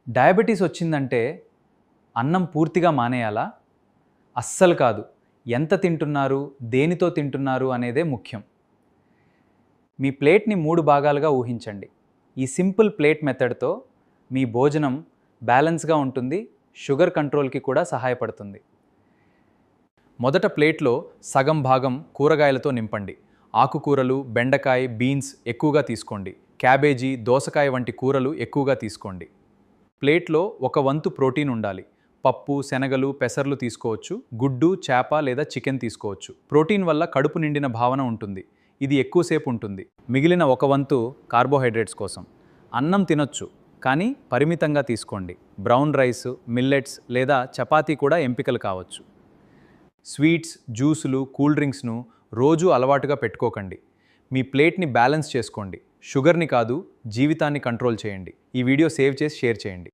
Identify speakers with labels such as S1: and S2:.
S1: Diabetes వచ్చిందంటే అన్నం పూర్తిగా మానేయాలా? అస్సలు కాదు. ఎంత తింటున్నారు, దేనితో తింటున్నారు అనేదే ముఖ్యం. మీ ప్లేట్‌ని 3 భాగాలుగా ఊహించండి. ఈ సింపుల్ ప్లేట్ మెథడ్‌తో మీ భోజనం బ్యాలెన్స్‌గా ఉంటుంది, షుగర్ కంట్రోల్‌కి కూడా సహాయపడుతుంది. మొదట ప్లేట్‌లో సగం భాగం కూరగాయలతో నింపండి. ఆకుకూరలు, బెండకాయ, బీన్స్ ఎక్కువగా తీసుకోండి. క్యాబేజీ, దోసకాయ వంటి కూరలు ఎక్కువగా తీసుకోండి. ప్లేట్లో ఒక వంతు ప్రోటీన్ ఉండాలి. పప్పు, శనగలు, పెసర్లు తీసుకోవచ్చు. గుడ్డు, చేప లేదా చికెన్ తీసుకోవచ్చు. ప్రోటీన్ వల్ల కడుపు నిండిన భావన ఉంటుంది. ఇది ఎక్కువసేపు ఉంటుంది. మిగిలిన ఒక వంతు కార్బోహైడ్రేట్స్ కోసం. అన్నం తినొచ్చు, కానీ పరిమితంగా తీసుకోండి. బ్రౌన్ రైస్, మిల్లెట్స్ లేదా చపాతీ కూడా ఎంపికలు కావచ్చు. స్వీట్స్, జ్యూసులు, కూల్ డ్రింక్స్ను రోజూ అలవాటుగా పెట్టుకోకండి. మీ ప్లేట్ని బ్యాలెన్స్ చేసుకోండి. షుగర్ని కాదు, జీవితాన్ని కంట్రోల్ చేయండి. ఈ వీడియో సేవ్ చేసి షేర్ చేయండి.